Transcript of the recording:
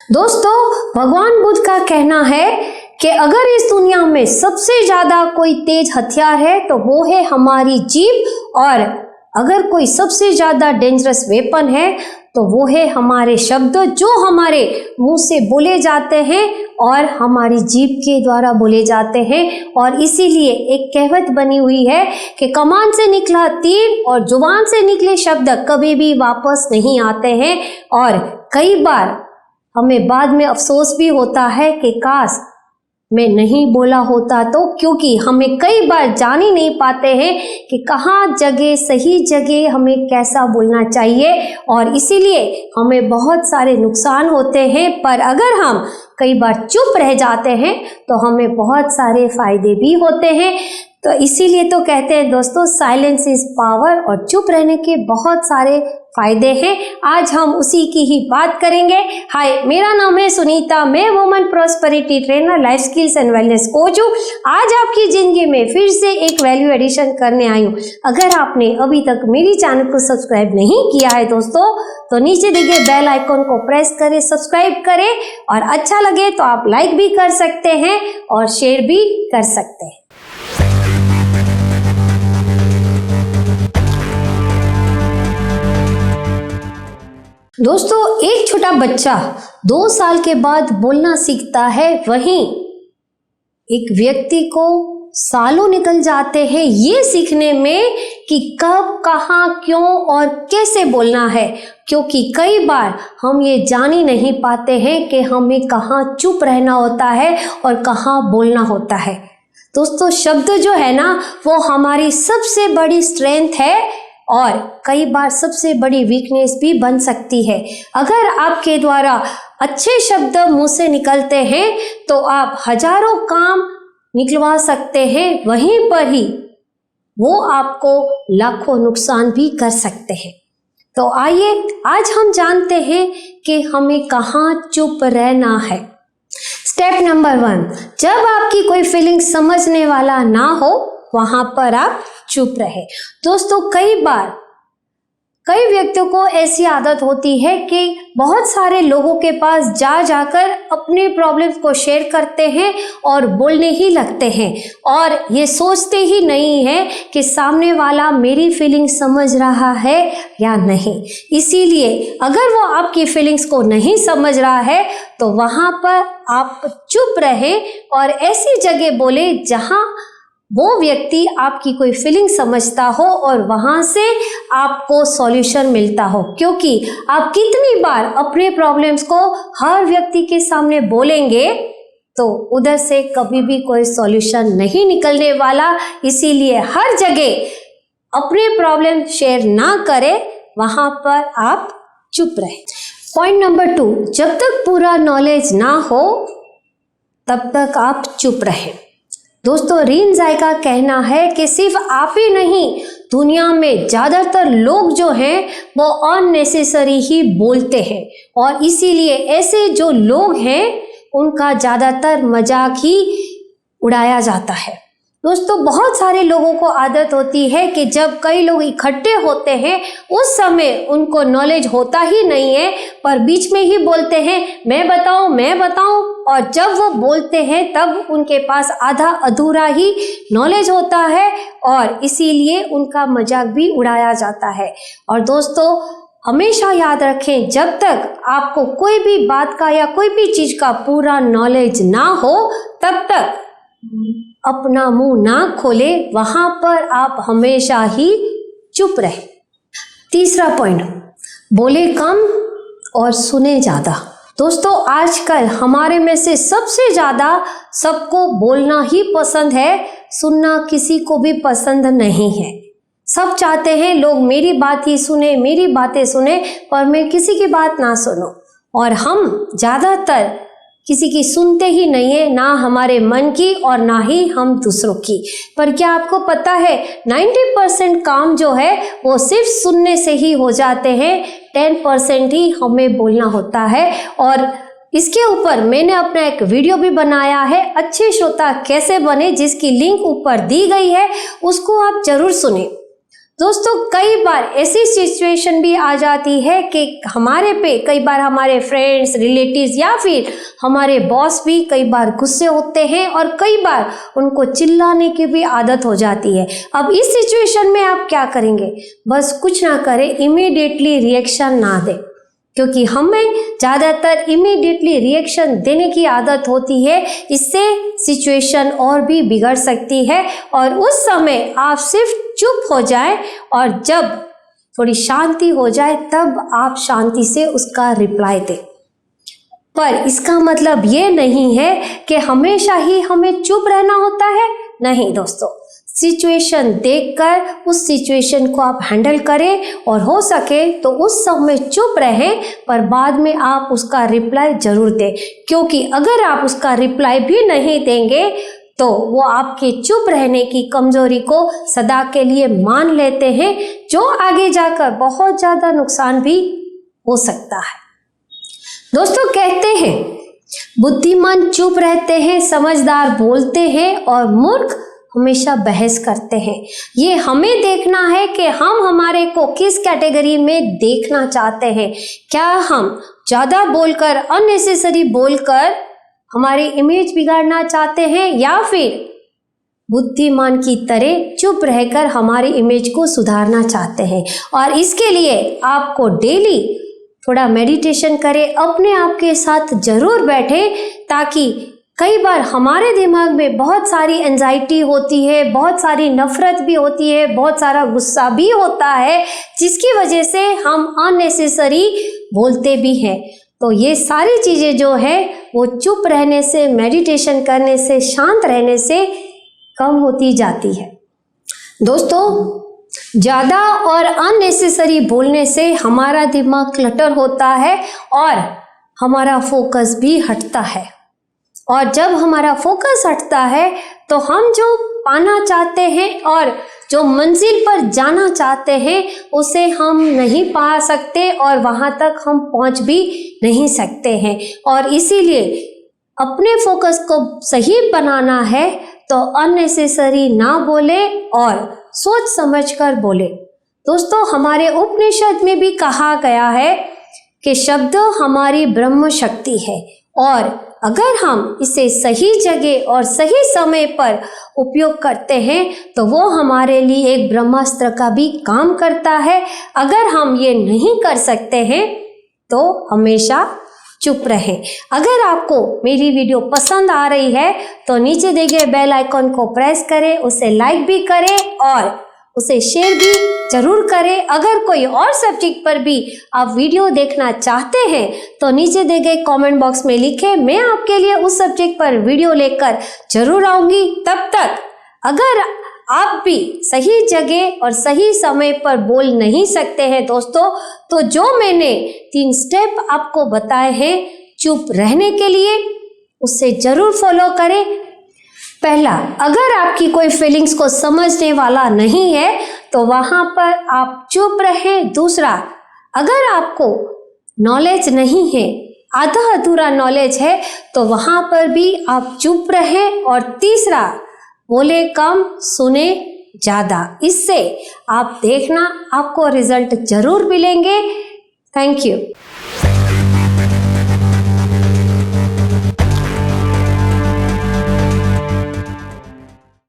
दोस्तों, भगवान बुद्ध का कहना है कि अगर इस दुनिया में सबसे ज्यादा कोई तेज हथियार है तो वो है हमारी जीभ, और अगर कोई सबसे ज्यादा डेंजरस वेपन है तो वो है हमारे शब्द जो हमारे मुंह से बोले जाते हैं और हमारी जीभ के द्वारा बोले जाते हैं। और इसीलिए एक कहावत बनी हुई है कि कमान से निकला तीर और जुबान से निकले शब्द कभी भी वापस नहीं आते हैं। और कई बार हमें बाद में अफसोस भी होता है कि काश मैं नहीं बोला होता, तो क्योंकि हमें कई बार जान ही नहीं पाते हैं कि कहाँ जगह सही जगह हमें कैसा बोलना चाहिए, और इसीलिए हमें बहुत सारे नुकसान होते हैं। पर अगर हम कई बार चुप रह जाते हैं तो हमें बहुत सारे फायदे भी होते हैं। तो इसीलिए तो कहते हैं दोस्तों, साइलेंस इज पावर, और चुप रहने के बहुत सारे फायदे हैं। आज हम उसी की ही बात करेंगे। हाय, मेरा नाम है सुनीता, मैं woman prosperity trainer, life skills and wellness coach हूँ। आज आपकी जिंदगी में फिर से एक वैल्यू एडिशन करने आई हूँ। अगर आपने अभी तक मेरी चैनल को सब्सक्राइब नहीं किया है दोस्तों, तो नीचे दिखे बेल आइकॉन को प्रेस करें, सब्सक्राइब करें, और अच्छा लगे तो आप लाइक भी कर सकते हैं और शेयर भी कर सकते हैं। दोस्तों, एक छोटा बच्चा 2 साल के बाद बोलना सीखता है, वहीं एक व्यक्ति को सालों निकल जाते हैं ये सीखने में कि कब, कहाँ, क्यों और कैसे बोलना है। क्योंकि कई बार हम ये जान ही नहीं पाते हैं कि हमें कहाँ चुप रहना होता है और कहाँ बोलना होता है। दोस्तों, शब्द जो है ना, वो हमारी सबसे बड़ी स्ट्रेंथ है और कई बार सबसे बड़ी वीकनेस भी बन सकती है। अगर आपके द्वारा अच्छे शब्द मुंह से निकलते हैं तो आप हजारों काम निकलवा सकते हैं, वहीं पर ही वो आपको लाखों नुकसान भी कर सकते हैं। तो आइए आज हम जानते हैं कि हमें कहाँ चुप रहना है। स्टेप नंबर 1, जब आपकी कोई फीलिंग समझने वाला ना हो वहां पर आप चुप रहे। दोस्तों, कई व्यक्तियों को ऐसी आदत होती है कि बहुत सारे लोगों के पास जाकर अपने प्रॉब्लम्स को शेयर करते हैं और बोलने ही लगते हैं, और ये सोचते ही नहीं है कि सामने वाला मेरी फीलिंग समझ रहा है या नहीं। इसीलिए अगर वो आपकी फीलिंग्स को नहीं समझ रहा है तो वहां पर आप चुप रहे और ऐसी जगह बोले जहां वो व्यक्ति आपकी कोई फीलिंग समझता हो और वहां से आपको सॉल्यूशन मिलता हो। क्योंकि आप कितनी बार अपने प्रॉब्लम्स को हर व्यक्ति के सामने बोलेंगे तो उधर से कभी भी कोई सॉल्यूशन नहीं निकलने वाला। इसीलिए हर जगह अपने प्रॉब्लम शेयर ना करें, वहां पर आप चुप रहे। पॉइंट नंबर 2, जब तक पूरा नॉलेज ना हो तब तक आप चुप रहे। दोस्तों, रीन जाय का कहना है कि सिर्फ आप ही नहीं, दुनिया में ज़्यादातर लोग जो हैं वो अननेसेसरी ही बोलते हैं, और इसीलिए ऐसे जो लोग हैं उनका ज़्यादातर मजाक ही उड़ाया जाता है। दोस्तों, बहुत सारे लोगों को आदत होती है कि जब कई लोग इकट्ठे होते हैं उस समय उनको नॉलेज होता ही नहीं है, पर बीच में ही बोलते हैं मैं बताऊं, और जब वो बोलते हैं तब उनके पास आधा अधूरा ही नॉलेज होता है, और इसीलिए उनका मजाक भी उड़ाया जाता है। और दोस्तों, हमेशा याद रखें, जब तक आपको कोई भी बात का या कोई भी चीज़ का पूरा नॉलेज ना हो तब तक अपना मुंह ना खोले, वहां पर आप हमेशा ही चुप रहे। तीसरा पॉइंट, बोले कम और सुने ज़्यादा। दोस्तों, आजकल हमारे में से सबसे ज़्यादा सबको बोलना ही पसंद है, सुनना किसी को भी पसंद नहीं है। सब चाहते हैं लोग मेरी बात ही सुने, मेरी बातें सुने, पर मैं किसी की बात ना सुनूं। और हम ज़्यादातर किसी की सुनते ही नहीं है, ना हमारे मन की और ना ही हम दूसरों की। पर क्या आपको पता है 90% काम जो है वो सिर्फ सुनने से ही हो जाते हैं, 10% ही हमें बोलना होता है। और इसके ऊपर मैंने अपना एक वीडियो भी बनाया है, अच्छे श्रोता कैसे बने, जिसकी लिंक ऊपर दी गई है, उसको आप जरूर सुने। दोस्तों कई बार ऐसी सिचुएशन भी आ जाती है कि हमारे पे कई बार हमारे फ्रेंड्स, रिलेटिव्स या फिर हमारे बॉस भी कई बार गुस्से होते हैं और कई बार उनको चिल्लाने की भी आदत हो जाती है। अब इस सिचुएशन में आप क्या करेंगे? बस कुछ ना करें, इमीडिएटली रिएक्शन ना दें, क्योंकि हमें ज़्यादातर इमीडिएटली रिएक्शन देने की आदत होती है। इससे सिचुएशन और भी बिगड़ सकती है और उस समय आप सिर्फ चुप हो जाएं और जब थोड़ी शांति हो जाए तब आप शांति से उसका रिप्लाई दें। पर इसका मतलब ये नहीं है कि हमेशा ही हमें चुप रहना होता है। नहीं दोस्तों, सिचुएशन देखकर उस सिचुएशन को आप हैंडल करें और हो सके तो उस समय चुप रहें, पर बाद में आप उसका रिप्लाई जरूर दें, क्योंकि अगर आप उसका रिप्लाई भी नहीं देंगे तो वो आपके चुप रहने की कमजोरी को सदा के लिए मान लेते हैं, जो आगे जाकर बहुत ज़्यादा नुकसान भी हो सकता है। दोस्तों कहते हैं बुद्धिमान चुप रहते हैं, समझदार बोलते हैं और मूर्ख हमेशा बहस करते हैं। ये हमें देखना है कि हम हमारे को किस कैटेगरी में देखना चाहते हैं। क्या हम ज़्यादा बोलकर, अननेसेसरी बोलकर हमारी इमेज बिगाड़ना चाहते हैं, या फिर बुद्धिमान की तरह चुप रहकर हमारी इमेज को सुधारना चाहते हैं? और इसके लिए आपको डेली थोड़ा मेडिटेशन करें, अपने आप के साथ जरूर बैठें, ताकि कई बार हमारे दिमाग में बहुत सारी एंजाइटी होती है, बहुत सारी नफरत भी होती है, बहुत सारा गुस्सा भी होता है, जिसकी वजह से हम अननेसेसरी बोलते भी हैं। तो ये सारी चीज़ें जो है वो चुप रहने से, मेडिटेशन करने से, शांत रहने से कम होती जाती है। दोस्तों ज़्यादा और अननेसेसरी बोलने से हमारा दिमाग क्लटर होता है और हमारा फोकस भी हटता है, और जब हमारा फोकस हटता है तो हम जो पाना चाहते हैं और जो मंजिल पर जाना चाहते हैं उसे हम नहीं पा सकते और वहाँ तक हम पहुँच भी नहीं सकते हैं। और इसीलिए अपने फोकस को सही बनाना है तो अननेसेसरी ना बोले और सोच समझकर बोले। दोस्तों हमारे उपनिषद में भी कहा गया है कि शब्द हमारी ब्रह्म शक्ति है, और अगर हम इसे सही जगह और सही समय पर उपयोग करते हैं तो वो हमारे लिए एक ब्रह्मास्त्र का भी काम करता है। अगर हम ये नहीं कर सकते हैं तो हमेशा चुप रहें। अगर आपको मेरी वीडियो पसंद आ रही है तो नीचे दिए गए बेल आइकॉन को प्रेस करें, उसे लाइक भी करें और उसे शेयर भी जरूर करें। अगर कोई और सब्जेक्ट पर भी आप वीडियो देखना चाहते हैं तो नीचे दिए गए कमेंट बॉक्स में लिखें, मैं आपके लिए उस सब्जेक्ट पर वीडियो लेकर जरूर आऊँगी। तब तक अगर आप भी सही जगह और सही समय पर बोल नहीं सकते हैं दोस्तों, तो जो मैंने 3 स्टेप आपको बताए हैं चुप रहने के लिए, उससे ज़रूर फॉलो करें। पहला, अगर आपकी कोई फीलिंग्स को समझने वाला नहीं है तो वहाँ पर आप चुप रहें। दूसरा, अगर आपको नॉलेज नहीं है, आधा अधूरा नॉलेज है, तो वहाँ पर भी आप चुप रहें। और तीसरा, बोले कम सुने ज़्यादा। इससे आप देखना आपको रिजल्ट जरूर मिलेंगे। Thank you.